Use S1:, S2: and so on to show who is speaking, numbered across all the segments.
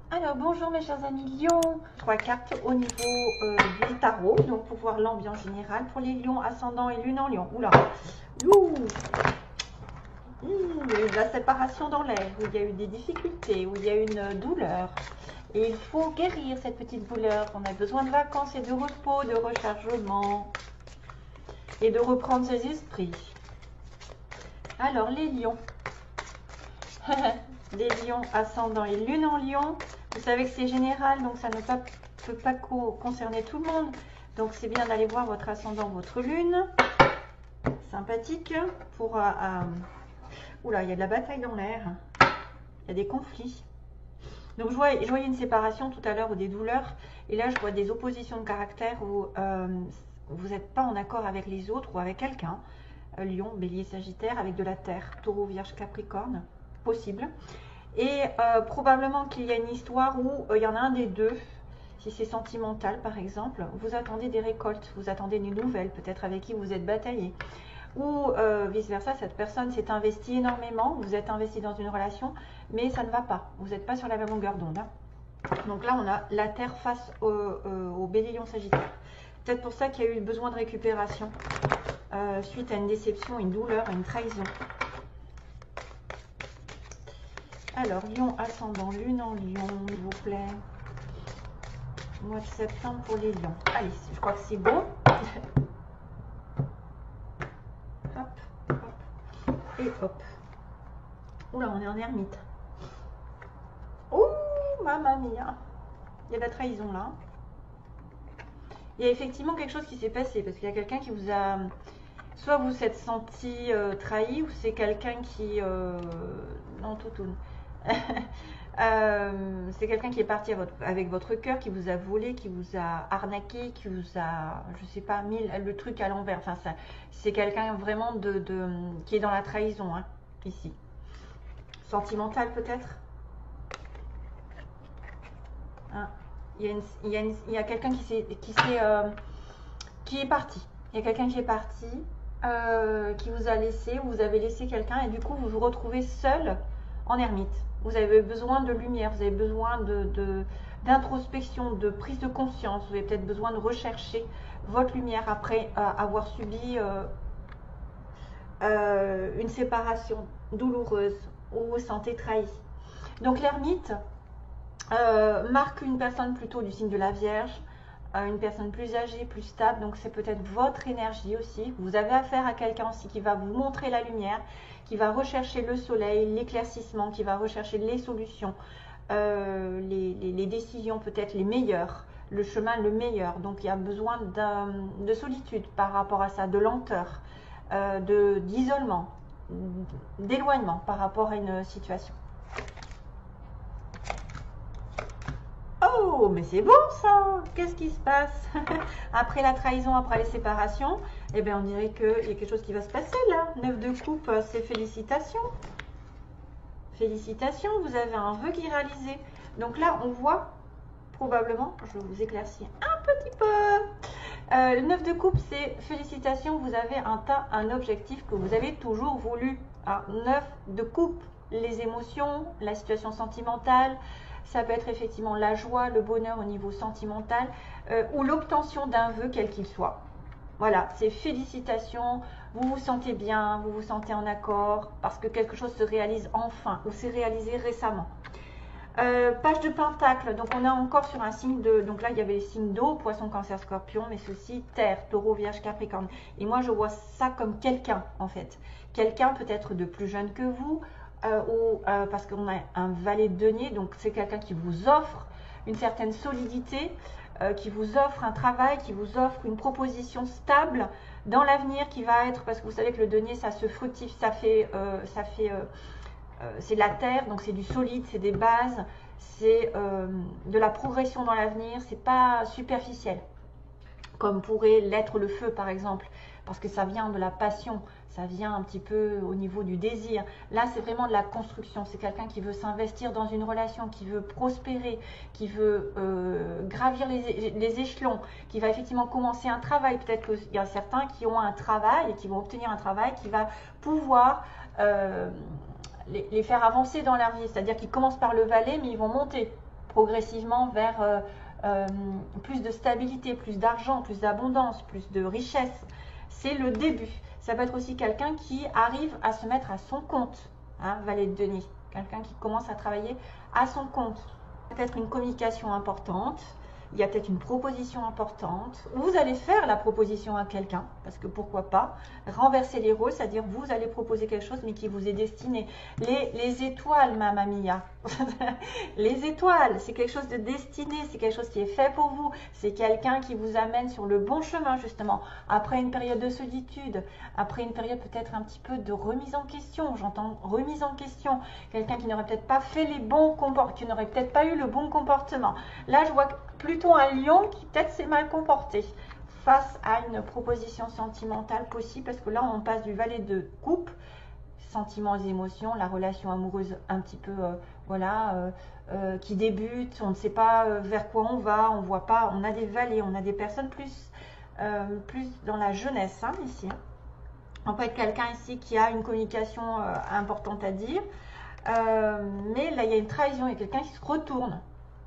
S1: Alors bonjour mes chers amis Lions, 3 cartes au niveau du tarot, donc pour voir l'ambiance générale pour les Lions, ascendant et lune en Lion. Oula, ouh, il y a eu de la séparation dans l'air, où il y a eu des difficultés, où il y a eu une douleur. Et il faut guérir cette petite douleur. On a besoin de vacances et de repos, de rechargement et de reprendre ses esprits. Alors les Lions, les Lions ascendant et lune en Lion. Vous savez que c'est général, donc ça ne peut pas concerner tout le monde. Donc c'est bien d'aller voir votre ascendant, votre lune. Sympathique pour... Oula, il y a de la bataille dans l'air. Il y a des conflits. Donc je voyais une séparation tout à l'heure ou des douleurs. Et là, je vois des oppositions de caractère où vous n'êtes pas en accord avec les autres ou avec quelqu'un. Lion, Bélier, Sagittaire, avec de la Terre, Taureau, Vierge, Capricorne. Possible. Et probablement qu'il y a une histoire où il y en a un des deux, si c'est sentimental par exemple, vous attendez des récoltes, vous attendez une nouvelle, peut-être avec qui vous êtes bataillé. Ou vice-versa, cette personne s'est investie énormément, vous êtes investi dans une relation, mais ça ne va pas, vous n'êtes pas sur la même longueur d'onde. Donc là, on a la Terre face au Bélier, Lion, Sagittaire. Peut-être pour ça qu'il y a eu besoin de récupération, suite à une déception, une douleur, une trahison. Alors, Lion, ascendant, lune en Lion, s'il vous plaît. Mois de septembre pour les Lions. Allez, je crois que c'est bon. Hop, hop, et hop. Oula, on est en ermite. Ouh, mamma mia. Il y a de la trahison là. Il y a effectivement quelque chose qui s'est passé, parce qu'il y a quelqu'un qui vous a... Soit vous êtes senti trahi, ou c'est quelqu'un qui... Non, tout tourne. C'est quelqu'un qui est parti avec votre cœur, qui vous a volé, qui vous a arnaqué, qui vous a, je sais pas, mis le truc à l'envers. Enfin, c'est quelqu'un vraiment qui est dans la trahison, hein, ici. Sentimental peut-être. Hein, il y a quelqu'un qui est parti. Il y a quelqu'un qui est parti, qui vous a laissé, ou vous avez laissé quelqu'un, et du coup vous vous retrouvez seul en ermite. Vous avez besoin de lumière, vous avez besoin d'introspection, de prise de conscience. Vous avez peut-être besoin de rechercher votre lumière après avoir subi une séparation douloureuse ou vous vous sentez trahi. Donc l'ermite marque une personne plutôt du signe de la Vierge, une personne plus âgée, plus stable. Donc c'est peut-être votre énergie aussi. Vous avez affaire à quelqu'un aussi qui va vous montrer la lumière, qui va rechercher le soleil, l'éclaircissement, qui va rechercher les solutions, les décisions peut-être les meilleures, le chemin le meilleur. Donc il y a besoin de solitude par rapport à ça, de lenteur, d'isolement, d'éloignement par rapport à une situation. Oh, mais c'est bon ça! Qu'est-ce qui se passe? Après la trahison, après les séparations, eh bien on dirait qu'il y a quelque chose qui va se passer là. 9 de coupe, c'est félicitations. Félicitations, vous avez un vœu qui est réalisé. Donc là, on voit probablement, je vais vous éclaircir un petit peu. Le 9 de coupe, c'est félicitations, vous avez un objectif que vous avez toujours voulu. 9 de coupe, les émotions, la situation sentimentale. Ça peut être effectivement la joie, le bonheur au niveau sentimental ou l'obtention d'un vœu quel qu'il soit. Voilà, c'est félicitations, vous vous sentez bien, vous vous sentez en accord parce que quelque chose se réalise enfin ou s'est réalisé récemment. Page de Pentacle, donc on est encore sur un signe de... Donc là, il y avait les signes d'eau, Poisson, Cancer, Scorpion, mais ceci, Terre, Taureau, Vierge, Capricorne. Et moi, je vois ça comme quelqu'un, en fait. Quelqu'un peut-être de plus jeune que vous, parce qu'on a un valet de denier, donc c'est quelqu'un qui vous offre une certaine solidité, qui vous offre un travail, qui vous offre une proposition stable dans l'avenir qui va être, parce que vous savez que le denier, ça se fructifie, c'est la terre, donc c'est du solide, c'est des bases, c'est de la progression dans l'avenir, c'est pas superficiel, comme pourrait l'être le feu par exemple, parce que ça vient de la passion, ça vient un petit peu au niveau du désir. Là, c'est vraiment de la construction, c'est quelqu'un qui veut s'investir dans une relation, qui veut prospérer, qui veut gravir les échelons, qui va effectivement commencer un travail. Peut-être qu'il y a certains qui ont un travail et qui vont obtenir un travail qui va pouvoir... les faire avancer dans leur vie, c'est-à-dire qu'ils commencent par le valet, mais ils vont monter progressivement vers plus de stabilité, plus d'argent, plus d'abondance, plus de richesse. C'est le début. Ça peut être aussi quelqu'un qui arrive à se mettre à son compte, hein, Valet de denier. Quelqu'un qui commence à travailler à son compte. Peut-être une communication importante, il y a peut-être une proposition importante. Vous allez faire la proposition à quelqu'un, parce que pourquoi pas, renverser les rôles, c'est-à-dire vous allez proposer quelque chose mais qui vous est destiné. Les étoiles, Mamma Mia, les étoiles, c'est quelque chose de destiné, c'est quelque chose qui est fait pour vous, c'est quelqu'un qui vous amène sur le bon chemin justement, après une période de solitude, après une période peut-être un petit peu de remise en question, j'entends remise en question, quelqu'un qui n'aurait peut-être pas fait les bons comportements, qui n'aurait peut-être pas eu le bon comportement. Là, je vois plutôt un lion qui peut-être s'est mal comporté face à une proposition sentimentale possible, parce que là, on passe du valet de coupe, sentiments et émotions, la relation amoureuse un petit peu, voilà, qui débute, on ne sait pas vers quoi on va, on voit pas, on a des valets, on a des personnes plus dans la jeunesse, hein, ici. On peut être quelqu'un ici qui a une communication importante à dire, mais là, il y a une trahison, il y a quelqu'un qui se retourne.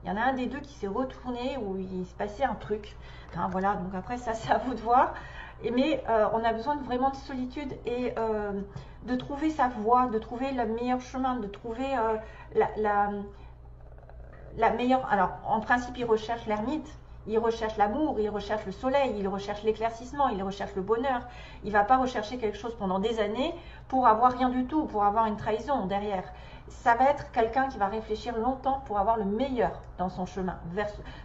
S1: Il y en a un des deux qui s'est retourné où il se passait un truc. Enfin, voilà, donc après, ça, c'est à vous de voir. Mais on a besoin vraiment de solitude et de trouver sa voie, de trouver le meilleur chemin, de trouver la meilleure... Alors, en principe, il recherche l'ermite, il recherche l'amour, il recherche le soleil, il recherche l'éclaircissement, il recherche le bonheur. Il ne va pas rechercher quelque chose pendant des années pour avoir rien du tout, pour avoir une trahison derrière. Ça va être quelqu'un qui va réfléchir longtemps pour avoir le meilleur dans son chemin.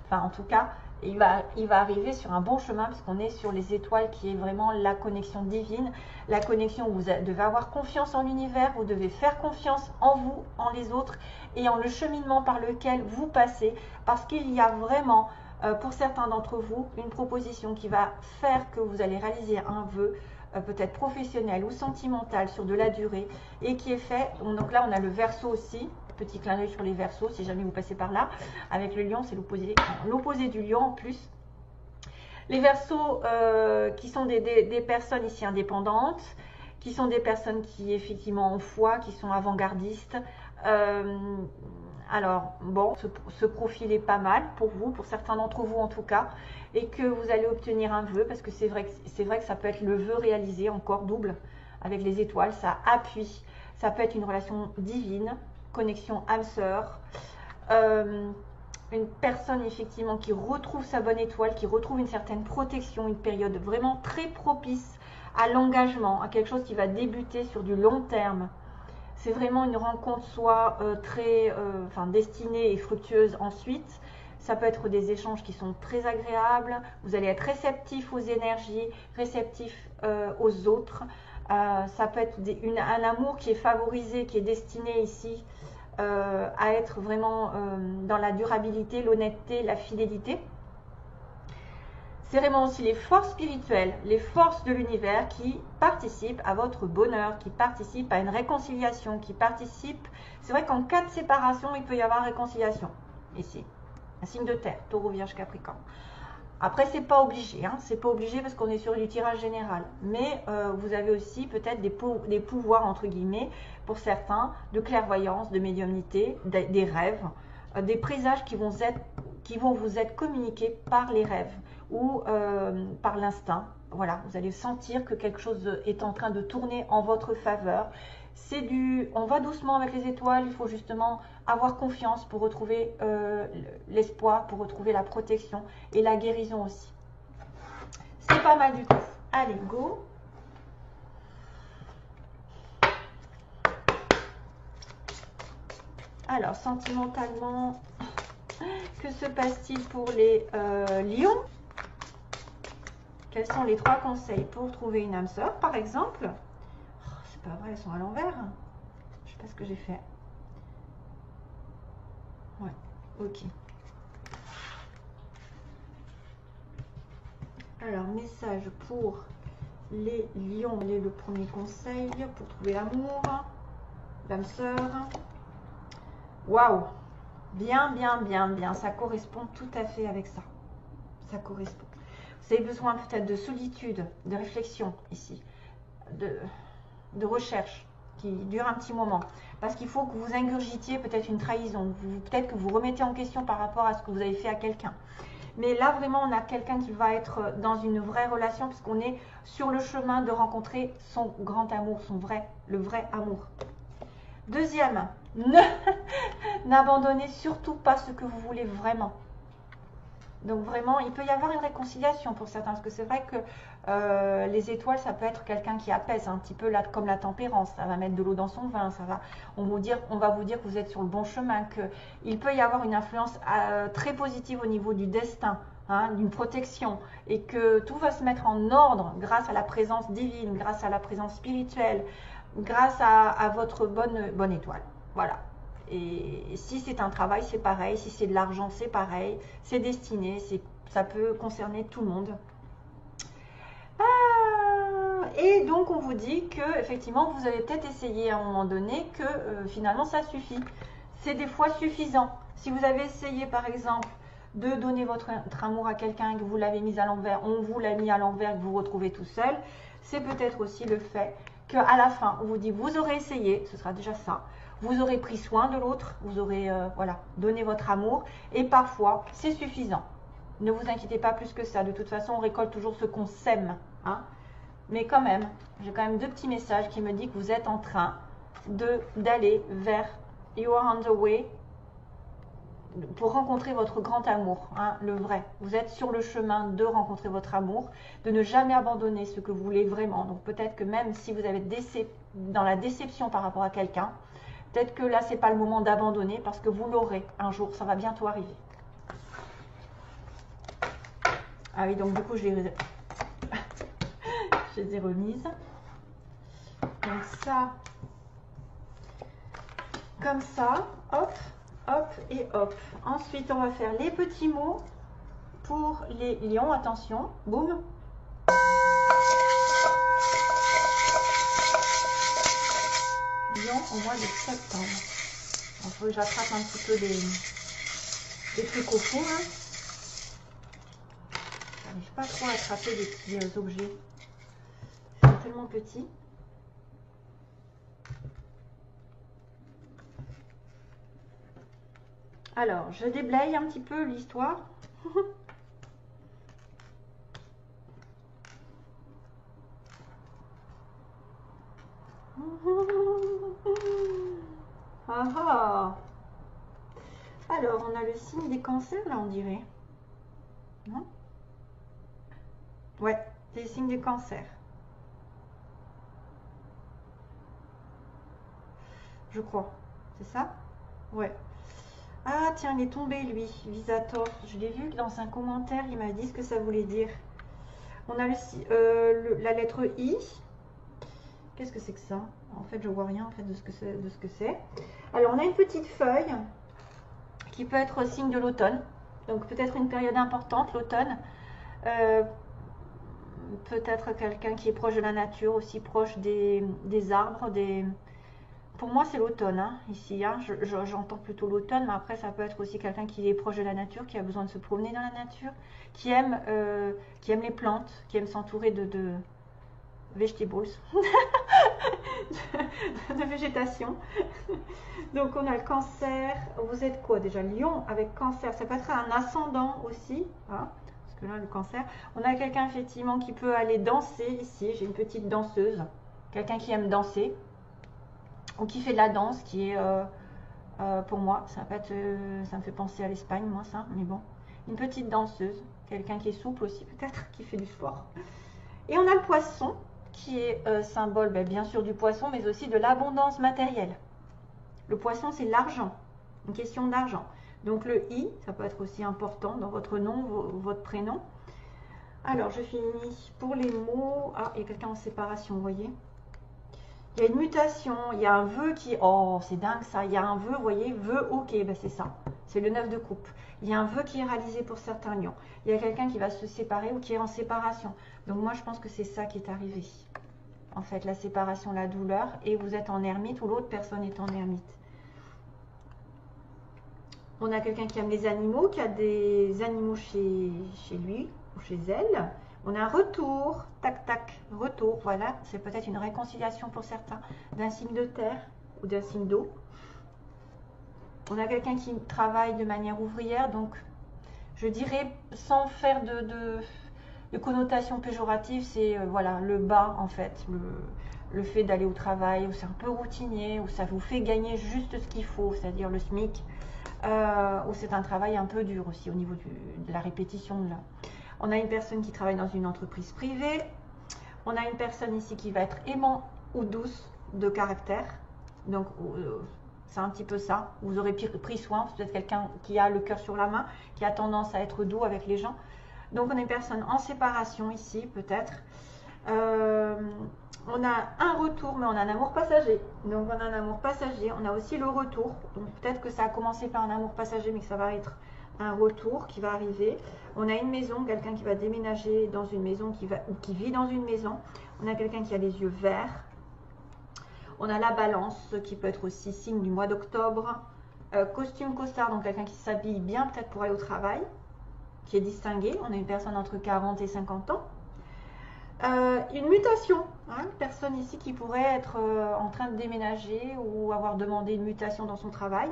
S1: Enfin, en tout cas, il va arriver sur un bon chemin, parce qu'on est sur les étoiles, qui est vraiment la connexion divine, la connexion où vous devez avoir confiance en l'univers, vous devez faire confiance en vous, en les autres, et en le cheminement par lequel vous passez, parce qu'il y a vraiment, pour certains d'entre vous, une proposition qui va faire que vous allez réaliser un vœu, peut-être professionnel ou sentimental sur de la durée, et qui est fait. Donc là, on a le Verseau aussi, petit clin d'œil sur les Verseaux, si jamais vous passez par là. Avec le lion, c'est l'opposé du lion en plus. Les Verseaux qui sont des personnes ici indépendantes, qui sont des personnes qui effectivement ont foi, qui sont avant-gardistes. Alors, bon, ce profil est pas mal pour vous, pour certains d'entre vous en tout cas, et que vous allez obtenir un vœu, parce que c'est vrai que ça peut être le vœu réalisé, encore double, avec les étoiles, ça appuie. Ça peut être une relation divine, connexion âme-sœur, une personne effectivement qui retrouve sa bonne étoile, qui retrouve une certaine protection, une période vraiment très propice à l'engagement, à quelque chose qui va débuter sur du long terme. C'est vraiment une rencontre soit très destinée et fructueuse ensuite. Ça peut être des échanges qui sont très agréables. Vous allez être réceptif aux énergies, réceptif aux autres. Ça peut être un amour qui est favorisé, qui est destiné ici à être vraiment dans la durabilité, l'honnêteté, la fidélité. C'est vraiment aussi les forces spirituelles, les forces de l'univers qui participent à votre bonheur, qui participent à une réconciliation, qui participent... C'est vrai qu'en cas de séparation, il peut y avoir réconciliation, ici. Un signe de terre, Taureau, Vierge, Capricorne. Après, c'est pas obligé, hein, c'est pas obligé parce qu'on est sur du tirage général. Mais vous avez aussi peut-être des pouvoirs, entre guillemets, pour certains, de clairvoyance, de médiumnité, des rêves, des présages qui vont vous être communiqués par les rêves ou par l'instinct. Voilà, vous allez sentir que quelque chose est en train de tourner en votre faveur. On va doucement avec les étoiles, il faut justement avoir confiance pour retrouver l'espoir, pour retrouver la protection et la guérison aussi. C'est pas mal du tout. Allez, go! Alors, sentimentalement, que se passe-t-il pour les lions? Quels sont les 3 conseils pour trouver une âme sœur, par exemple? Oh, c'est pas vrai, elles sont à l'envers. Je sais pas ce que j'ai fait. Ouais, ok. Alors, message pour les lions. Quel est le premier conseil pour trouver l'amour, l'âme sœur? Waouh! Bien, bien, bien, bien. Ça correspond tout à fait avec ça. Ça correspond. Vous avez besoin peut-être de solitude, de réflexion ici, de recherche qui dure un petit moment. Parce qu'il faut que vous ingurgitiez peut-être une trahison, peut-être que vous remettez en question par rapport à ce que vous avez fait à quelqu'un. Mais là, vraiment, on a quelqu'un qui va être dans une vraie relation, puisqu'on est sur le chemin de rencontrer son grand amour, le vrai amour. Deuxième, n'abandonnez surtout pas ce que vous voulez vraiment. Donc vraiment, il peut y avoir une réconciliation pour certains, parce que c'est vrai que les étoiles, ça peut être quelqu'un qui apaise un petit peu là, comme la tempérance. Ça va mettre de l'eau dans son vin, on va vous dire que vous êtes sur le bon chemin, qu'il peut y avoir une influence très positive au niveau du destin, hein, d'une protection, et que tout va se mettre en ordre grâce à la présence divine, grâce à la présence spirituelle, grâce à votre bonne étoile. Voilà. Et si c'est un travail, c'est pareil. Si c'est de l'argent, c'est pareil. C'est destiné, ça peut concerner tout le monde. Et donc, on vous dit que, effectivement, vous avez peut-être essayé à un moment donné que finalement, ça suffit. C'est des fois suffisant. Si vous avez essayé, par exemple, de donner votre amour à quelqu'un et que vous l'avez mis à l'envers, on vous l'a mis à l'envers et que vous vous retrouvez tout seul, c'est peut-être aussi le fait qu'à la fin, on vous dit, vous aurez essayé, ce sera déjà ça. Vous aurez pris soin de l'autre, vous aurez voilà, donné votre amour, et parfois c'est suffisant. Ne vous inquiétez pas plus que ça. De toute façon, on récolte toujours ce qu'on sème. Hein. Mais quand même, j'ai quand même deux petits messages qui me disent que vous êtes en train d'aller vers You are on the way pour rencontrer votre grand amour, hein, le vrai. Vous êtes sur le chemin de rencontrer votre amour, de ne jamais abandonner ce que vous voulez vraiment. Donc peut-être que même si vous avez dans la déception par rapport à quelqu'un, peut-être que là, ce n'est pas le moment d'abandonner parce que vous l'aurez un jour, ça va bientôt arriver. Ah oui, donc du coup, je les ai remises. Donc ça, comme ça, hop, hop et hop. Ensuite, on va faire les petits mots pour les lions. Attention, boum. Lion au mois de septembre. Il faut que j'attrape un petit peu des trucs au fond. Hein. Je n'arrive pas trop à attraper des petits objets. C'est tellement petit. Alors, je déblaye un petit peu l'histoire. Ah ah. Alors, on a le signe des cancers, là, on dirait. Non? Ouais, c'est le signe des cancers. Je crois. C'est ça? Ouais. Ah, tiens, il est tombé, lui, Visator. Je l'ai vu dans un commentaire, il m'a dit ce que ça voulait dire. On a la lettre I. Qu'est-ce que c'est que ça? En fait, je vois rien en fait de ce que c'est. Alors, on a une petite feuille qui peut être signe de l'automne. Donc, peut-être une période importante, l'automne. Peut-être quelqu'un qui est proche de la nature, aussi proche des arbres. Pour moi, c'est l'automne, hein, ici. Hein. J'entends plutôt l'automne, mais après, ça peut être aussi quelqu'un qui est proche de la nature, qui a besoin de se promener dans la nature, qui aime les plantes, qui aime s'entourer de vegetables, de végétation. Donc, on a le cancer. Vous êtes quoi déjà? Lion avec cancer. Ça peut être un ascendant aussi. Hein, parce que là, le cancer. On a quelqu'un, effectivement, qui peut aller danser ici. J'ai une petite danseuse. Quelqu'un qui aime danser. Ou qui fait de la danse, qui est, pour moi, ça me fait penser à l'Espagne, moi, ça. Mais bon, une petite danseuse. Quelqu'un qui est souple aussi, peut-être, qui fait du sport. Et on a le poisson, qui est symbole bien sûr du poisson, mais aussi de l'abondance matérielle. Le poisson, c'est l'argent, une question d'argent. Donc le I, ça peut être aussi important dans votre nom, votre prénom. Alors, je finis pour les mots. Ah, il y a quelqu'un en séparation, vous voyez. Il y a une mutation, il y a un vœu qui... Oh, c'est dingue ça. Il y a un vœu, vous voyez, vœu ok, ben c'est ça. C'est le 9 de coupe. Il y a un vœu qui est réalisé pour certains lions. Il y a quelqu'un qui va se séparer ou qui est en séparation. Donc moi, je pense que c'est ça qui est arrivé. En fait, la séparation, la douleur, et vous êtes en ermite ou l'autre personne est en ermite. On a quelqu'un qui aime les animaux, qui a des animaux chez lui ou chez elle. On a un retour, tac, tac, retour, voilà. C'est peut-être une réconciliation pour certains d'un signe de terre ou d'un signe d'eau. On a quelqu'un qui travaille de manière ouvrière, donc je dirais, sans faire de connotation péjorative, c'est voilà, le bas en fait, le fait d'aller au travail, où c'est un peu routinier, où ça vous fait gagner juste ce qu'il faut, c'est-à-dire le SMIC, où c'est un travail un peu dur aussi au niveau de la répétition. Là. On a une personne qui travaille dans une entreprise privée, on a une personne ici qui va être aimant ou douce de caractère, donc c'est un petit peu ça, vous aurez pris soin, c'est peut-être quelqu'un qui a le cœur sur la main, qui a tendance à être doux avec les gens. Donc on a une personne en séparation ici, peut-être. On a un retour, mais on a un amour passager. Donc on a un amour passager, on a aussi le retour. Donc peut-être que ça a commencé par un amour passager, mais que ça va être un retour qui va arriver. On a une maison, quelqu'un qui va déménager dans une maison, qui vit dans une maison. On a quelqu'un qui a les yeux verts. On a la balance, qui peut être aussi signe du mois d'octobre. Costume costard, donc quelqu'un qui s'habille bien peut-être pour aller au travail, qui est distingué. On a une personne entre 40 et 50 ans. Une mutation, hein, une personne ici qui pourrait être en train de déménager ou avoir demandé une mutation dans son travail.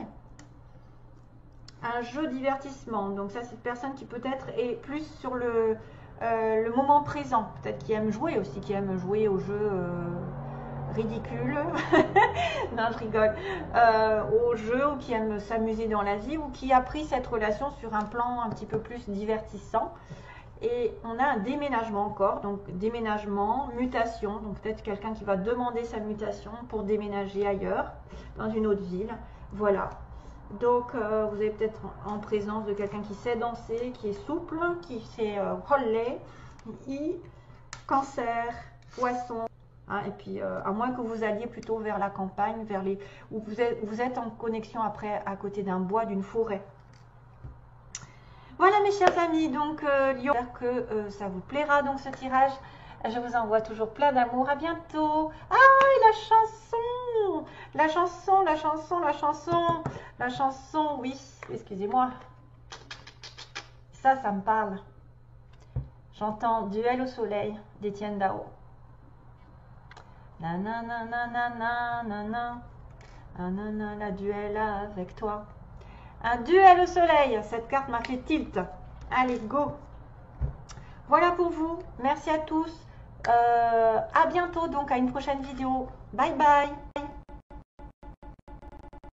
S1: Un jeu divertissement, donc ça c'est une personne qui peut-être est plus sur le moment présent, peut-être qui aime jouer aussi, qui aime jouer aux jeux ridicule, non je rigole, au jeu, ou qui aime s'amuser dans la vie, ou qui a pris cette relation sur un plan un petit peu plus divertissant. Et on a un déménagement encore, donc déménagement, mutation, donc peut-être quelqu'un qui va demander sa mutation pour déménager ailleurs, dans une autre ville, voilà. Donc vous avez peut-être en présence de quelqu'un qui sait danser, qui est souple, qui sait roller, cancer, poisson. Hein, et puis, à moins que vous alliez plutôt vers la campagne, vers les, où vous êtes en connexion après à côté d'un bois, d'une forêt. Voilà mes chers amis, donc Lion, j'espère que ça vous plaira donc ce tirage. Je vous envoie toujours plein d'amour, à bientôt. Ah, et la chanson, la chanson, la chanson, la chanson, la chanson, oui, excusez-moi. Ça me parle. J'entends Duel au soleil d'Étienne Dao. Nanana, nanana, nanana, nanana, la duel avec toi. Un duel au soleil, cette carte m'a fait tilt. Allez, go. Voilà pour vous, merci à tous. À bientôt donc, à une prochaine vidéo. Bye bye.